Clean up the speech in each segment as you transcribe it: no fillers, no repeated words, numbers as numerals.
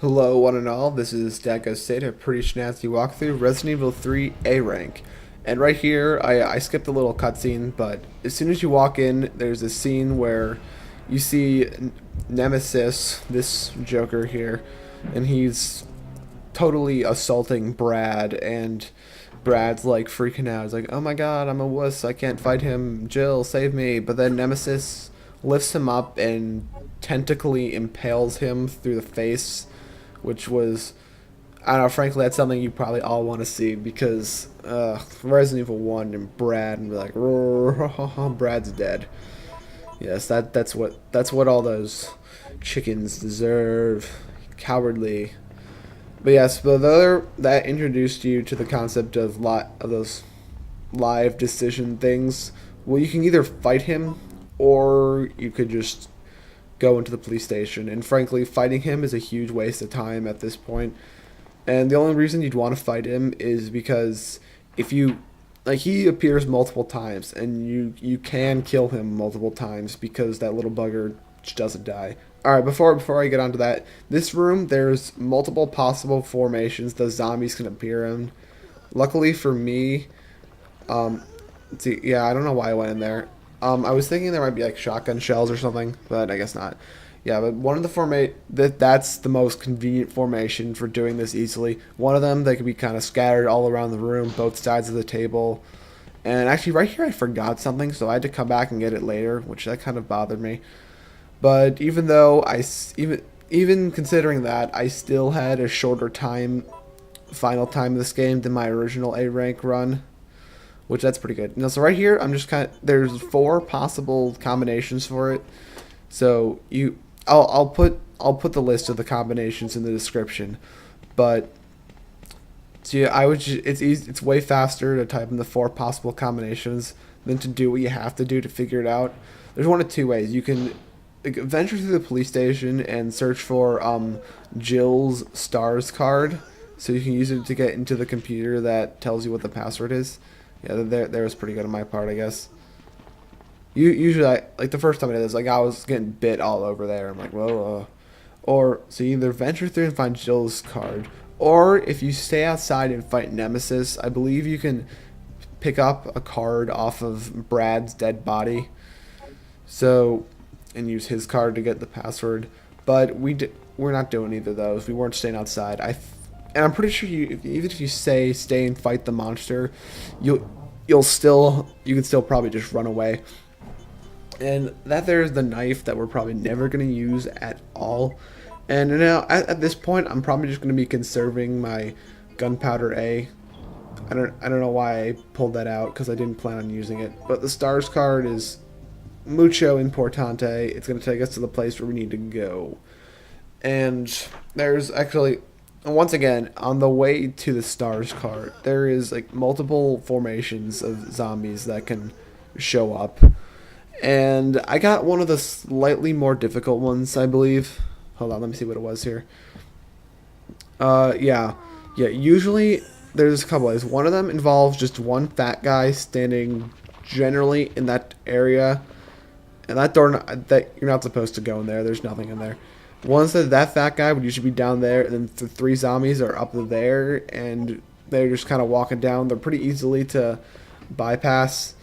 Hello, one and all. This is Dago State, a pretty snazzy walkthrough Resident Evil 3 A rank. And right here, I skipped a little cutscene, but as soon as you walk in, there's a scene where you see Nemesis, this Joker here, and he's totally assaulting Brad, and Brad's like freaking out. He's like, "Oh my god, I'm a wuss. I can't fight him. Jill, save me!" But then Nemesis lifts him up and tentacly impales him through the face, which was, I don't know, frankly, that's something you probably all want to see because Resident Evil 1 and Brad, and be like, Brad's dead. Yes, that's what all those chickens deserve. Cowardly. But yes, but the other that introduced you to the concept of those live decision things. Well, you can either fight him or you could just go into the police station. And frankly, fighting him is a huge waste of time at this point. And the only reason you'd want to fight him is because if you like he appears multiple times and you can kill him multiple times because that little bugger just doesn't die. All right, before I get onto that, this room there's multiple possible formations the zombies can appear in. Luckily for me, let's see, yeah, I don't know why I went in there. I was thinking there might be like shotgun shells or something, but I guess not. Yeah, but one of the that's the most convenient formation for doing this easily. One of them, they could be kind of scattered all around the room, both sides of the table. And actually, right here, I forgot something, so I had to come back and get it later, which that kind of bothered me. But even though even considering that, I still had a shorter final time of this game than my original A rank run, which that's pretty good. Now, so right here, I'm just there's four possible combinations for it. So I'll put the list of the combinations in the description, but so yeah, it's easy, it's way faster to type in the four possible combinations than to do what you have to do to figure it out. There's one of two ways. You can like, venture through the police station and search for Jill's stars card, so you can use it to get into the computer that tells you what the password is. Yeah, there was pretty good on my part, I guess. Usually, like the first time I did this, like I was getting bit all over there. I'm like, whoa. Or so you either venture through and find Jill's card, or if you stay outside and fight Nemesis, I believe you can pick up a card off of Brad's dead body. So, and use his card to get the password. But we're not doing either of those. We weren't staying outside. And I'm pretty sure even if you stay and fight the monster, you can still probably just run away. And that there's the knife that we're probably never going to use at all. And now at this point, I'm probably just going to be conserving my gunpowder A. I don't know why I pulled that out because I didn't plan on using it. But the stars card is mucho importante. It's going to take us to the place where we need to go. And there's actually, once again, on the way to the stars card, there is like multiple formations of zombies that can show up. And I got one of the slightly more difficult ones, I believe. Hold on, let me see what it was here. Yeah. Yeah, usually there's a couple ways. One of them involves just one fat guy standing generally in that area. And that door, that you're not supposed to go in there. There's nothing in there. One said that fat guy would usually be down there, and then the three zombies are up there, and they're just kind of walking down. They're pretty easily to bypass.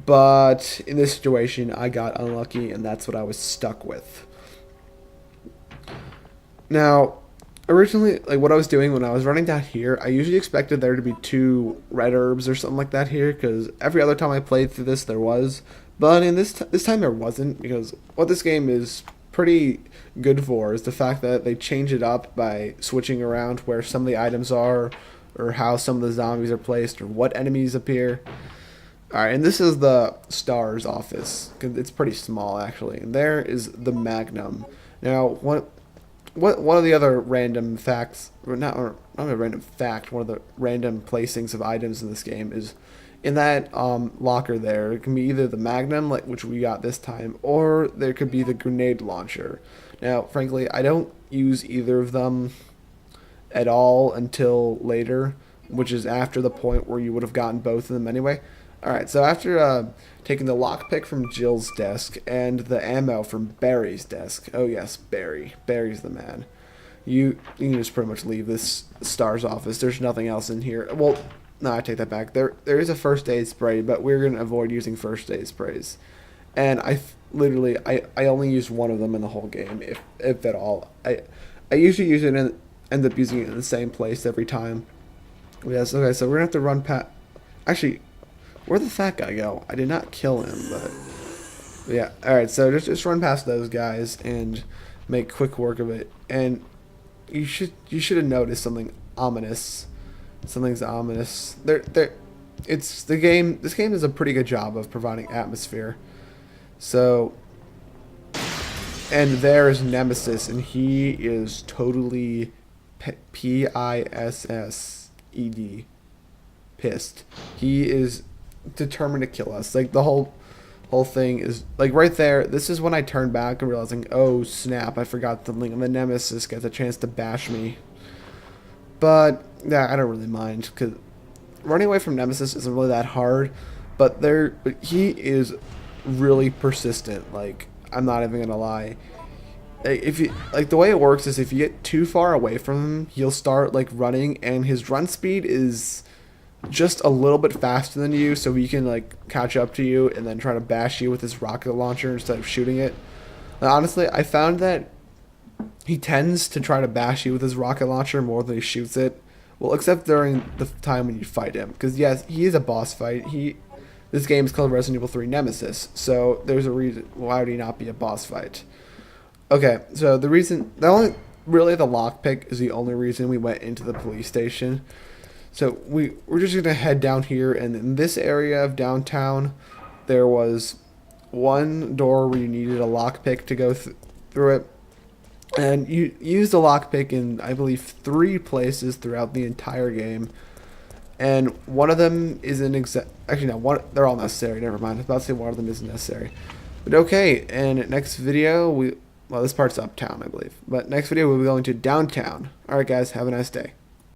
But in this situation, I got unlucky, and that's what I was stuck with. Now, originally, like what I was doing when I was running down here, I usually expected there to be two red herbs or something like that here, because every other time I played through this, there was. But in this time, there wasn't, because what this game is pretty good for is the fact that they change it up by switching around where some of the items are, or how some of the zombies are placed, or what enemies appear. Alright, and this is the STARS office. It's pretty small, actually. And there is the Magnum. Now, one of the other random facts, or not a random fact, one of the random placings of items in this game is in that locker there. It can be either the Magnum, like which we got this time, or there could be the grenade launcher. Now, frankly, I don't use either of them at all until later, which is after the point where you would have gotten both of them anyway. Alright, so after taking the lockpick from Jill's desk and the ammo from Barry's desk, oh yes, Barry's the man, you can just pretty much leave this STARS office. There's nothing else in here. Well, no, I take that back. There is a first aid spray, but we're gonna avoid using first aid sprays. And literally I only used one of them in the whole game, if at all. I usually use it and end up using it in the same place every time. Yes, okay, so we're gonna have to run past. Actually, where'd the fat guy go? I did not kill him, but yeah. All right, so just run past those guys and make quick work of it. And you should have noticed something ominous. Something's ominous. It's the game. This game does a pretty good job of providing atmosphere. So, and there's Nemesis, and he is totally P-I-S-S-E-D, pissed. He is determined to kill us. Like the whole thing is like right there. This is when I turned back and realizing, oh snap, I forgot something. And the Nemesis gets a chance to bash me. But yeah, I don't really mind because running away from Nemesis isn't really that hard. But he is really persistent. Like I'm not even gonna lie. If you like, the way it works is if you get too far away from him, he'll start like running, and his run speed is just a little bit faster than you, so he can like catch up to you and then try to bash you with his rocket launcher instead of shooting it. Now, honestly, I found that he tends to try to bash you with his rocket launcher more than he shoots it. Well, except during the time when you fight him, because yes, he is a boss fight. This game is called Resident Evil 3 Nemesis, so there's a reason. Why would he not be a boss fight? Okay, so the lockpick is the only reason we went into the police station. So we're just gonna head down here, and in this area of downtown, there was one door where you needed a lockpick to go through it, and you used the lockpick in I believe 3 places throughout the entire game, and one of them isn't actually no, they're all necessary. Never mind, I was about to say one of them isn't necessary, but okay. And next video well, this part's uptown, I believe, but next video we'll be going to downtown. All right, guys, have a nice day.